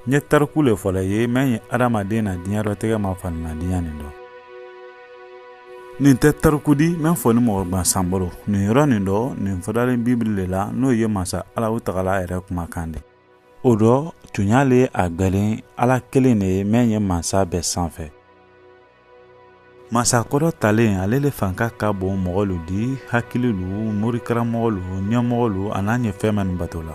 Nye tariku le fɔlɔ ye min ye adamaden na diɲɛlatigɛ ma fadenyadenyaya nin dɔ. Nin tɛ tariku di min fɔ ni mɔgɔ gansan bolo. Nin yɔrɔ nin dɔ nin fɔdalen Bibili de la n'o ye masa Alahu Tagala yɛrɛ kumakan de. O dɔ tun y'ale a gbɛlen Ala kelen de ye min ye masa bɛɛ sanfɛ. Masa kɔrɔ talen ale le fanga ka bon mɔgɔ lu di, hakili lu, morikaramɔgɔ lu, ɲɛmɔgɔ lu a n'a ɲɛ fɛn minnu bato la.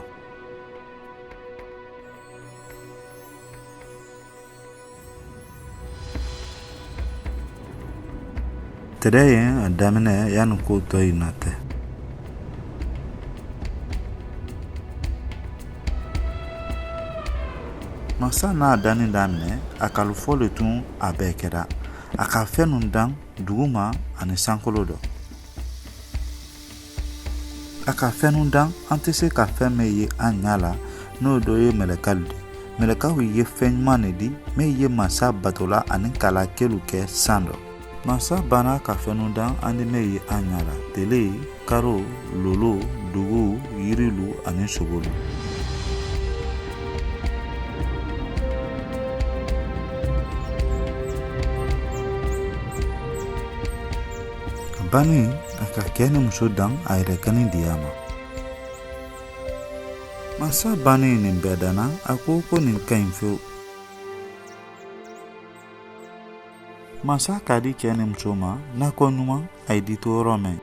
Tɛrɛ ye a daminɛ yanni ko tɔ in na tɛ. Masa n'a danni daminɛ a kalifɔ le tun a bɛɛ kɛra. A ka fɛn nun dan duguma ani sankolo dɔ. A ka fɛn nun dan an tɛ se ka fɛn min ye an ɲa la n'o dɔ ye mɛlɛkalu de. Mɛlɛkaw ye fɛn ɲuman de di min ye masa batola ani kala kelu kɛ san dɔ. Masa banna ka fɛn nun dan an di min ye an ɲa la. Tele, karo, lolo, dugu, yirilu ani sobolu. Bani a ka kɛ ni muso dan a yɛrɛ kani diya ma. Masa bani nin bɛɛ danna a ko nin ka ɲi fewu. Masa ka di cɛ ni muso ma nakɔ ɲuman a ye di to yɔrɔ min.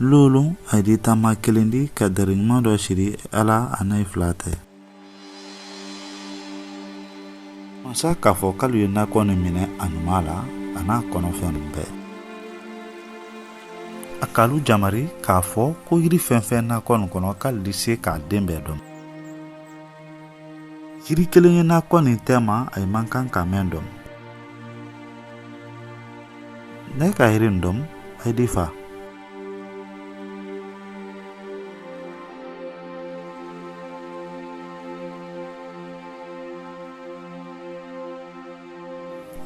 Lolo a ye di taama kelen di ka dɛrɛ ɲuman dɔ siri Ala a n'a ye fila tɛ. Masa k'a fɔ k'ale ye nakɔ nin minɛ a ɲuman la a n'a kɔnɔfɛn nin bɛɛ. A k'alu jamari k'a fɔ ko yiri fɛn fɛn nakɔ nin kɔnɔ k'ale de se k'a den bɛɛ dɔn. Yiri kelen ye nakɔ nin tɛ ma a ye man kan ka mɛn dɔn. Ne ka yiri nin dɔn a ye di fa.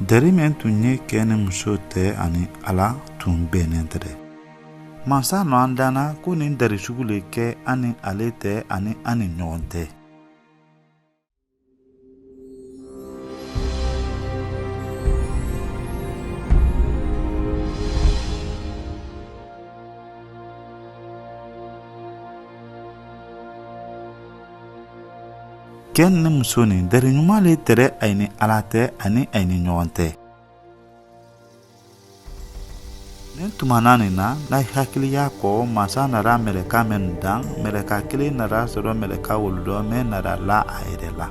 Dari min tun ye cɛ ni muso tɛ ani Ala tun bɛnnen tɛ dɛ. Masa nɔ an danna ko nin dari sugu le kɛ ani ale tɛ ani an ni ɲɔgɔn tɛ. Cɛ ni muso ni dari ɲuman le tɛrɛ a ni Ala tɛ ani a ni ɲɔgɔn tɛ. Ni tuma nin na n'a hakili y'a kɔ masa nara mɛlɛka min dan mɛlɛka kelen nara sɔrɔ mɛlɛka wolo dɔ min nara la a yɛrɛ la.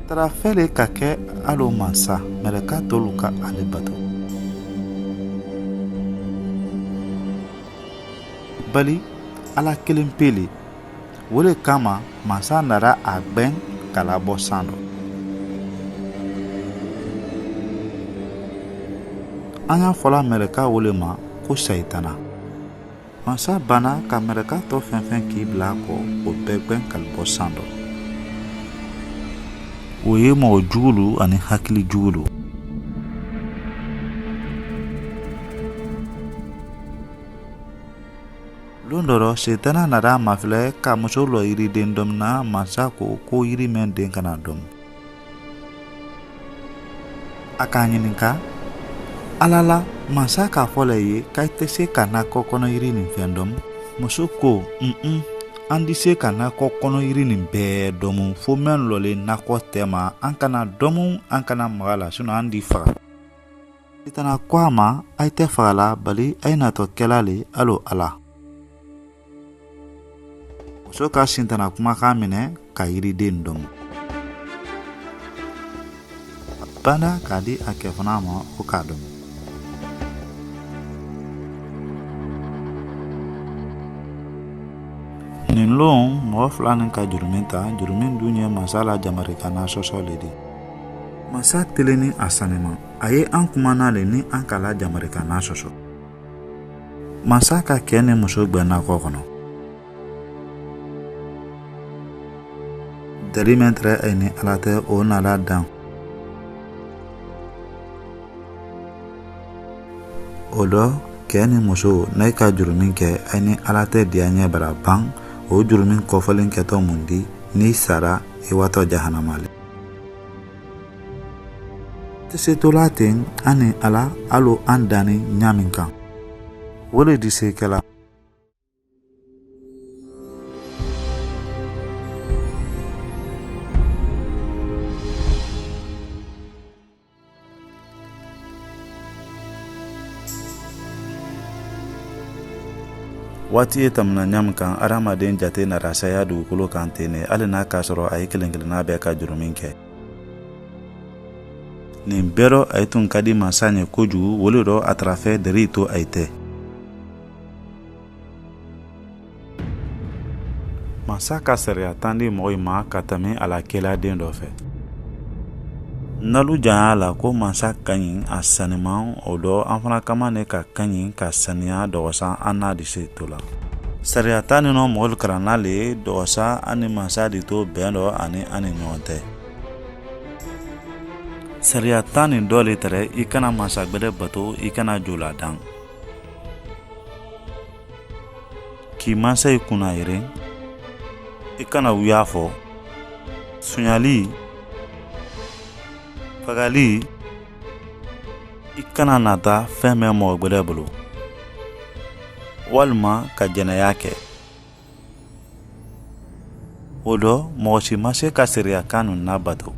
Tara fɛle ka kɛ alo masa mɛlɛka tolu ka ale bato. Bali Ala kelen pele. Wole kama masa nara a gbɛn kala bɔ san dɔ. An y'a fɔla mɛlɛka wole ma ko sayitana. Masa banna ka mɛlɛka tɔ fɛn fɛn k'i bila a kɔ o bɛɛ gbɛn kali bɔ san dɔ. O ye mɔgɔ jugulu ani hakili jugulu. Don dɔ setana nara mafilɛ ka muso lɔ yiriden dɔm na masa ko yiri min den kana dɔm. A k'a ɲininka Ala la masa k'a fɔ la ye k'a tɛ se ka nakɔ kɔnɔ yiri nin fɛn dɔm. Muso ko an di se ka nakɔ kɔnɔ yiri nin bɛɛ dɔmu fo min lɔlen nakɔ tɛ ma an kana dɔmu an kana maga la sinon an di faga. Setana ko a ma a tɛ faga la bali a ye natɔ kɛla le alo Ala. Muso ka sintana kumakan minɛ ka yiriden dɔn. Banda k'a di a kɛ fana ma o k'a dɔn. Nin lon mɔgɔ fila nin ka jurumin ta jurumin dun ye masa la jamarikana sɔsɔ le di. Masa telen ni a sanima a ye an kumana le ni an ka la jamarikana sɔsɔ. Masa ka kɛ ni muso gbɛnna kɔ kɔnɔ. Dari min tɛrɛ a ni Ala tɛ o nala dan. O dɔ cɛ ni muso n'a ka juru min kɛ a ni Ala tɛ diya ɲɛ bara ban o juru min kɔfɔlen kɛtɔ mun di n'i sara i watɔ jahanama le. Tɛ se tola ten an ni Ala halo an danni ɲa min kan o le di se kɛla. Waati ye tamina ɲam kan adamaden jate nara saya dugukolo kan ten ne hali n'a k'a sɔrɔ a ye kelen-kelenna bɛɛ ka juru min kɛ. Nin bɛɛ rɔ a ye tun ka di masa ɲɛ kojugu wole rɔ a tara fɛ deri to a ye tɛ. Masa ka sariya tan di mɔgɔ ma ka tɛmɛ a la kɛla den dɔ fɛ. Nalu janya la ko masa ka ɲi a saniman o dɔ an fana kama ne ka ɲi ka saniya dɔgɔsa an n'a di se to la. Sariya tan ni nɔ mɔgɔlu karanna le dɔgɔsa an ni masa di to bɛn dɔ ani an ni ɲɔgɔn tɛ. Sariya tan ni dɔ le tɛrɛ i kana masa gbɛdɛ bato i kana jo la dan. K'i masa i kunna yere i kana wuya fɔ suɲali fagali i kana nata fɛn bɛ mɔgɔ gbɛdɛ bolo walima ka jɛnɛya kɛ. O dɔ mɔgɔ si ma se ka sariya kan ninnu bato.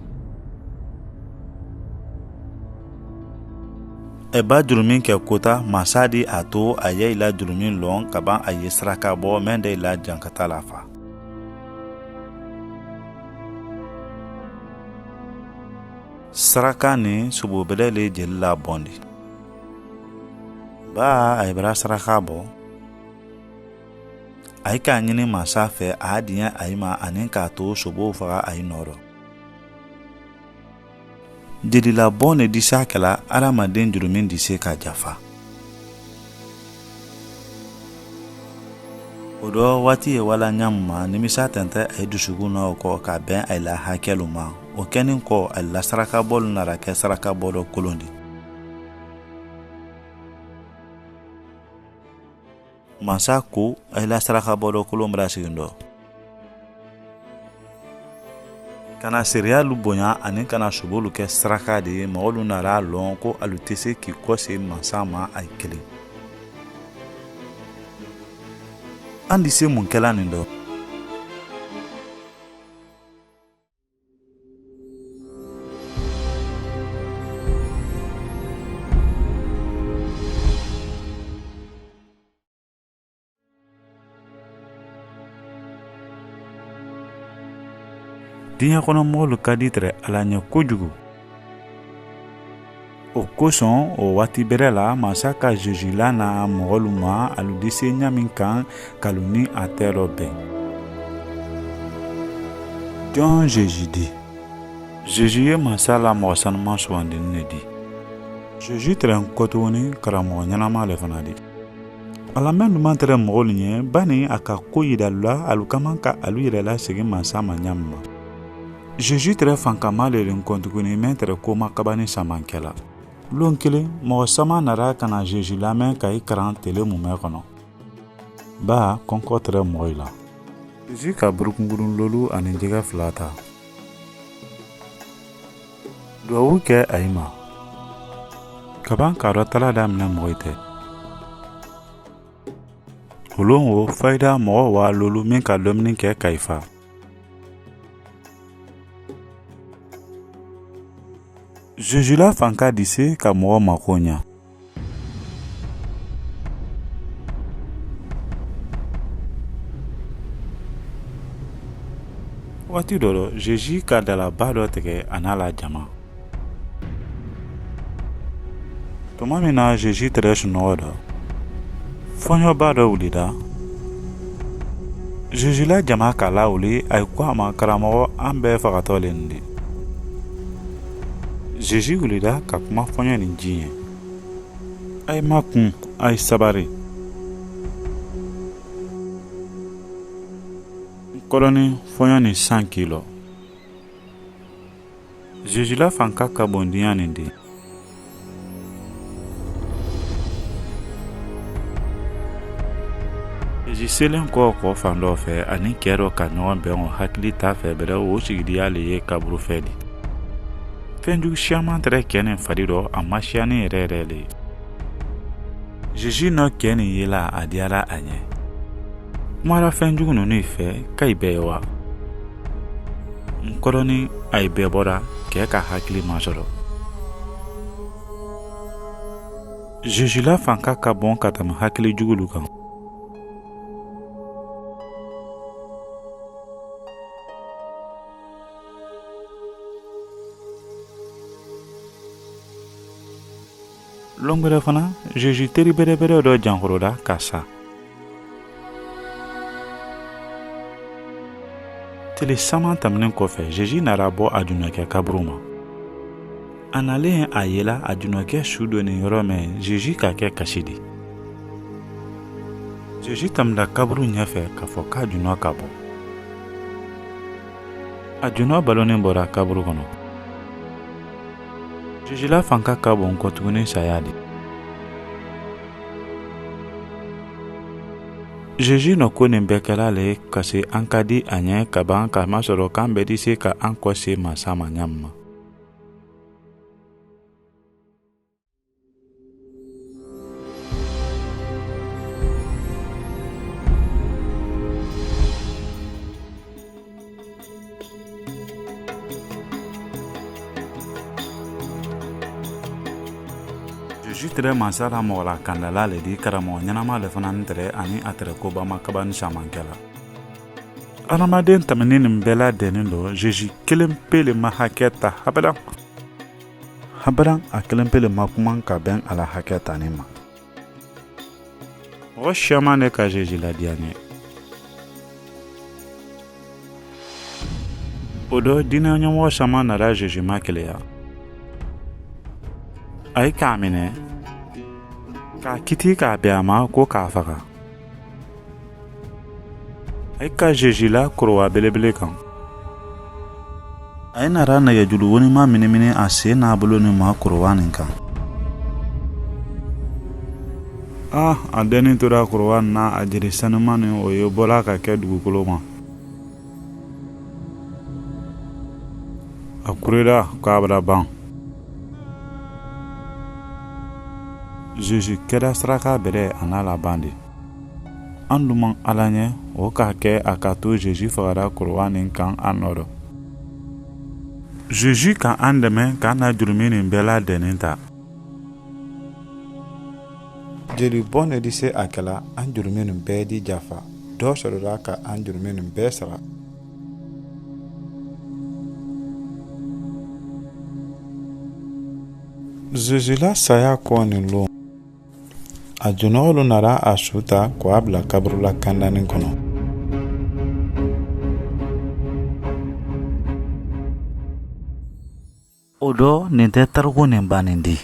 E ba juru min kɛ kota masa di a to a ye i la juru min lɔn ka ban a ye saraka bɔ mɛn de i la jan ka taa la fa. Saraka ni sobobɛlɛ le jeli la bɔndi. Ba a ye bara saraka bɔ. A ye k'a ɲini masa fɛ a y'a diɲɛ a ye ma ani k'a to sobow faga a ye nɔrɔ. Jeli la bɔn ne disi a kɛla adamaden juru min di se ka jafa. O dɔ waati ye wala ɲamu ma nimisa tɛntɛ a ye dusukun na o kɔ ka bɛn a la hakɛlu ma. O kɛnin kɔ a la saraka bɔlu nara kɛ saraka bɔ dɔ kolon di. Masa ko a la saraka bɔ dɔ kolon bara sigin dɔ. Kana seriyalu bonya ani kana sobolu kɛ saraka de ye mɔgɔlu nara lɔn ko alu tɛ se k'i kɔse masa ma a ye kelen. An di se mun kɛla nin dɔ. Diɲɛ kɔnɔ mɔgɔlu ka di tɛrɛ Ala ɲɛ kojugu. O kosɔn o waati bɛrɛ la masa ka Jésus la na mɔgɔlu ma alu di se ɲa min kan kalu ni a tɛ dɔ bɛn. Jɔn Jésus di. Jésus ye masa la mɔgɔ sanuman sugandini ne di. Jésus tɛrɛ n kɔ tuguni karamɔgɔ ɲɛnama le fana di. Ala mɛn duman tɛrɛ mɔgɔlu ɲɛ bani a ka ko yiralu la alu ka man ka alu yɛrɛ la segin masa ma ɲa min ma. Jésus tɛrɛ fankama le n kɔ tuguni mɛn tɛrɛ koma kabani samankɛla. Lon kelen mɔgɔ sama nara kana Jésus lamɛn ka i karan tele mumɛ kɔnɔ. Ba kɔnkɔ tɛrɛ mɔgɔ la. Jésus ka burukungurun lolu ani jɛgɛ fila ta. Duwawu kɛ a ye ma. Kaban k'a dɔ tala daminɛ mɔgɔ tɛ. Olon o fayida mɔgɔ wa lolu min ka lomini kɛ ka i fa. Jésus la fanka di se ka mɔgɔ mako ɲa. Waati dɔ la Jésus ka dalaba dɔ tigɛ a n'a la jama. Tuma min na Jésus tɛrɛ sunɔgɔ dɔ fɔɲɔba dɔ wulila. Jésus la jama k'a lawuli a ye ko a ma karamɔgɔ an bɛɛ fagatɔ le nin de. Jésus wulila ka kuma fɔɲɔ nin ji ye. A ye makun a ye sabari. Kɔrɔni fɔɲɔ nin 100 kilo. Jésus la fanka ka bon diɲɛ nin de. Jésus selen ko fan dɔ fɛ ani cɛ dɔ ka ɲɔgɔn bɛn o hakili t'a fɛ bɛrɛ o sigidiya le ye kaburu fɛ di. Fɛnjugu siaman tɛrɛ cɛ nin fari dɔ a ma siani yɛrɛ yɛrɛ le. Jésus nɔ cɛ nin yela a diyara a ɲɛ. Kumara fɛnjugu ninnu fɛ k'a bɛɛ ye wa? N kɔrɔ ni a ye bɛɛ bɔra cɛ ka hakili ma sɔrɔ. Jésus la fanka ka bon ka tɛmɛ hakili jugulu kan. Longwɛrɛ fana Jésus teri bɛrɛbɛrɛ dɔ jankoroda ka sa. Tile saman tɛmɛnen kɔfɛ Jésus nara bɔ a junɔkɛ kaburu ma. A nalen a yela a junɔkɛ su dɔ nin yɔrɔ mɛn Jésus ka kɛ kasi di. Jésus tɛmɛna kaburu ɲɛfɛ k'a fɔ k'a junɔ ka bɔ. A junɔ balonen bɔra kaburu kɔnɔ. Jésus la fanka ka bon kɔ tuguni saya di. Jésus no ko nin bɛɛ kɛla le ka se an ka di a ɲɛ ka ban ka masɔrɔ k'an bɛɛ di se ka an kɔ se masa ma ɲam ma. Jésus tɛrɛ masara mɔgɔ la kandala le di karamɔgɔ ɲɛnama le fana tɛrɛ ani a tɛrɛ kobama kaba ni saman kɛla. Adamaden tɛmɛni nin bɛɛ ladɛnnen dɔ Jésus kelen pe le ma hakɛ ta habadan. Habadan a kelen pe le ma kuma ka bɛn a la hakɛ tani ma. Mɔgɔ siaman de ka Jésus ladiya ɲɛ. O dɔ diinɛ ɲɛmɔgɔ caman nara Jésus ma keleya. A ye k'a minɛ k'a kiti k'a bɛn a ma ko k'a faga. A ye ka Jésus la korowa belebele kan. A ye nara nɛgɛjuru wonima minimini a sen n'a bolo nin ma korowa nin kan. A dennin tora korowa nin na a jeli sanuma nin o ye bɔla ka kɛ dugukolo ma. A kurera k'a bɛna ban. Jésus kɛra saraka bɛrɛ a n'a laban de. An dun man Ala ɲɛ o k'a kɛ a ka to Jésus fagara korowa nin kan an nɔrɔ. Jésus ka an dɛmɛ k'an na jurumi nin bɛɛ ladɛnnen ta. Jeli bɔn de di se a kɛla an jurumi nin bɛɛ di jafa dɔ sɔrɔla ka an jurumi nin bɛɛ sara. Jésus la saya kɔ nin lon. A junɔgɔlu nara a su ta k'a bila kaburu la kandanin kɔnɔ. O dɔ nin tɛ tariku nin bannen di.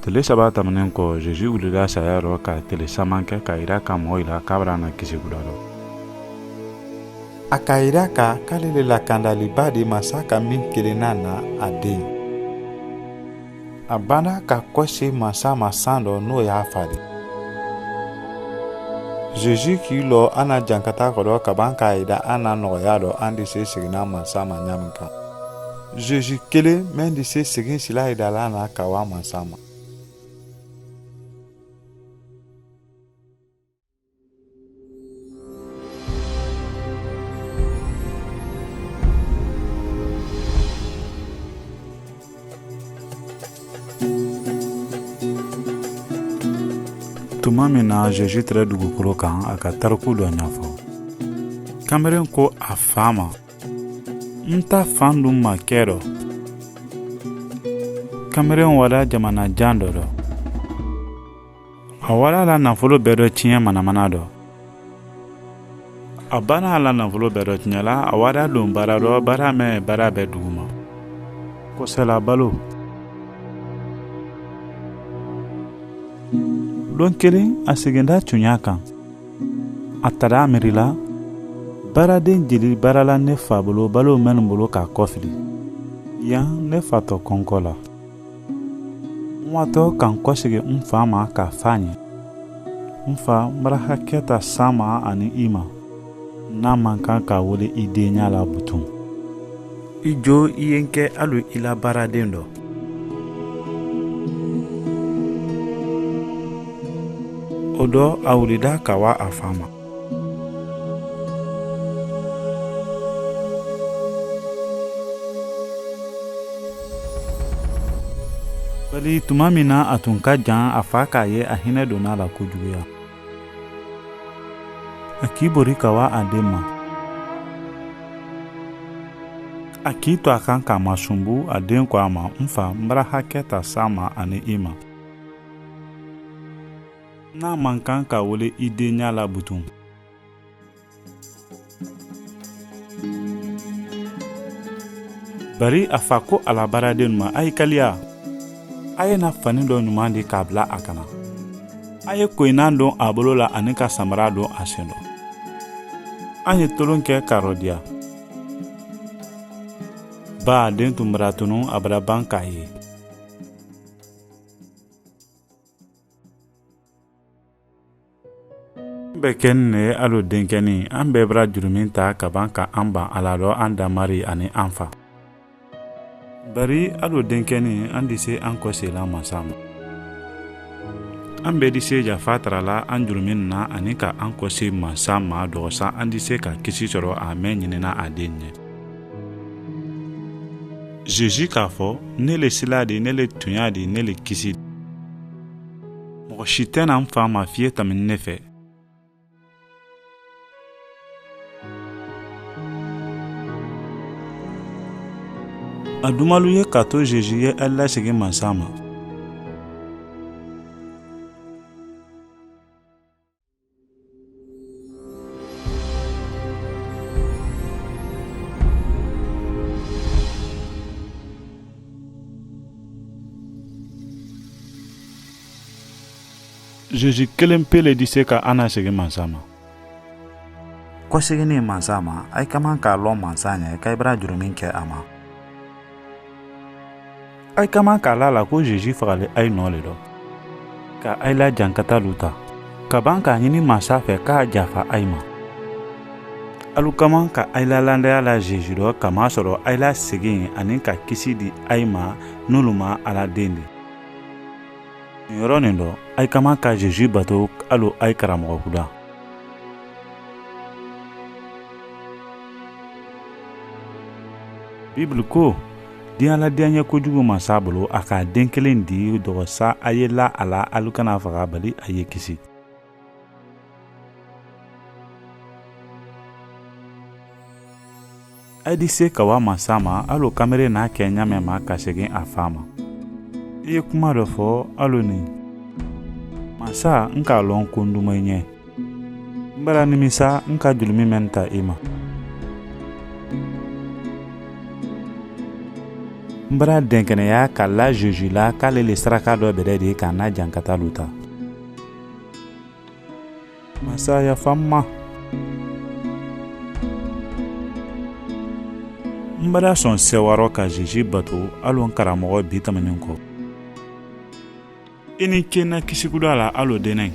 Tile saba tɛmɛnen kɔ Jésus wulila saya rɔ ka tile saman kɛ ka yira ka mɔgɔw la k'a bɛna na kisi guda rɔ. A ka yira ka k'ale le lakandaliba di masa ka min kelenna na a den. A banna ka kɔse masa masan dɔ n'o y'a fari. Jésus k'i lɔ an na jankata kɔrɔ ka ban k'a yira an na nɔgɔya dɔ an de se seginna masa ma ɲamin kan. Jésus kelen mɛn de se segin sila yirala na ka wa masa ma. Tuma min na Jésus tɛrɛ dugukolo kan a ka tariku dɔ ɲɛfɔ. Kameren ko a fa ma, n ta fan dun ma kɛ dɔ. Kameren wada jamana jan dɔ dɔ. A wada la nafolo bɛɛ dɔ tiɲɛ manamana dɔ. A banna a la nafolo bɛɛ dɔ tiɲɛ la a wada don baara dɔ baara mɛn baara bɛɛ duguma. Kosɛla balo. Don kelen a seginda tunya kan. A tara a miirila baaraden jeli baarala ne fa bolo balo minnu bolo k'a kɔfili. Yan ne fatɔ kɔnkɔ la. N watɔ ka n kɔsegi n fa ma k'a f'a ɲɛ. N fa, n bara hakɛ ta san ma ani i ma n'a man kan ka wele i denya la buton. I jo i ye n kɛ hali i la baaraden dɔ. O dɔ a wulida ka wa a fa ma. Bari tuma min na a tun ka jan a fa k'a ye a hinɛ donna la kojuguya. A k'i bori ka wa a den ma. A k'i to a kan k'a masunbu, a den ko a ma, n fa, n bara hakɛ ta san ma ani i ma n'a man kan ka wele i denya la buton. Bari a fa ko a la baaraden ma, a ye kaliya. A ye na fani dɔ ɲuman di k'a bila a kana. A ye koyinan don a bolo la ani ka samara don a sen dɔ. An ye tolon kɛ k'a rɔdiya. Ba den tun bara tunu a bara ban k'a ye. An bɛ kɛ nin ye hali o denkɛnin, an bɛɛ bara jurumin ta ka ban ka an ban a la dɔ an damari ani an fa. Bari hali o denkɛnin an di se an kɔ sela masa ma. An bɛɛ di se yafa tarala an jurumin na ani ka an kɔ se masa ma dɔgɔsa an di se ka kisi sɔrɔ a mɛn ɲinina a den ɲɛ. Jésus k'a fɔ, ne le sila di, ne le tunya di, ne le kisi. Mɔgɔ si tɛ na n fa ma fiye tɛmɛni ne fɛ. A dumalu ye k'a to Jésus ye a lasegin masa ma. Jésus kelen pe le di se ka an lasegin masa ma. Kɔseginin masa ma, a ka man k'a lɔn masa ɲɛ k'a bara jurumin kɛ a ma. Ay ka man k'a la ko Jésus fagale ay nɔ le dɔ. Ka ay la jankata lu ta. Ka ban k'a ɲini masa fɛ k'a jafa ay ma. Alu ka man ka ay la landaya la Jésus dɔ kama sɔrɔ ay la segin ani ka kisi di ay ma n'olu ma ala den di. Nin yɔrɔnin dɔ, ay ka man ka Jésus bato hali ay karamɔgɔ kuda. Bible ko diɲɛ la diɲɛ kojugu masa bolo a k'a den kelen di dɔgɔsa a ye la a la alu kana faga bali a ye kisi. A di se ka wa masa ma hali o kamere n'a kɛ ɲamɛ ma ka segin a fa ma. I ye kuma dɔ fɔ hali ni. Masa n k'a lɔn ko n duma i ɲɛ. N bara nimisa n ka julumi mɛn ta i ma. N bara denkɛnɛya ka la Jésus la k'ale le saraka dɔ bɛrɛ de k'a na jankata lu ta. Masa yafa n ma. N bara sɔn sɛwarɔ ka Jésus bato hali n karamɔgɔ bi tɛmɛnen kɔ. I ni ce na kisikuda la hali o dennɛ.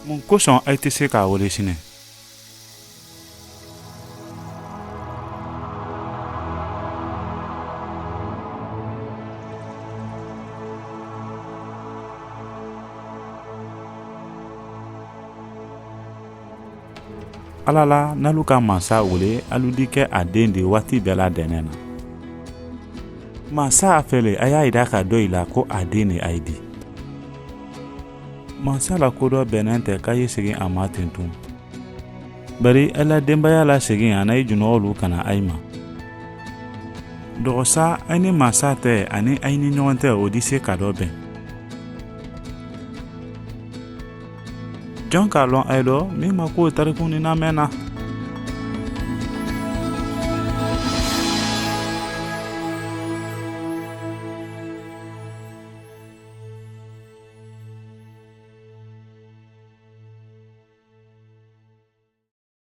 Mun kosɔn ay tɛ se k'a wele sini? Ala la n'alu ka masa wele alu di kɛ a den de waati bɛɛ la dɛnɛ na. Masa a fɛlɛ a y'a yira ka dɔ i la ko a den de a ye di. Masa la ko dɔ bɛnnen tɛ k'a ye segin a ma ten tun. Bari a la denbaya la segin a n'a ye junɔgɔlu kana a ma. Dɔgɔsa a ni masa tɛ ani a ni ɲɔgɔn tɛ o di se ka dɔ bɛn. Jɔn k'a lɔn a ye dɔ min ma ko tarikun ni na mɛnna.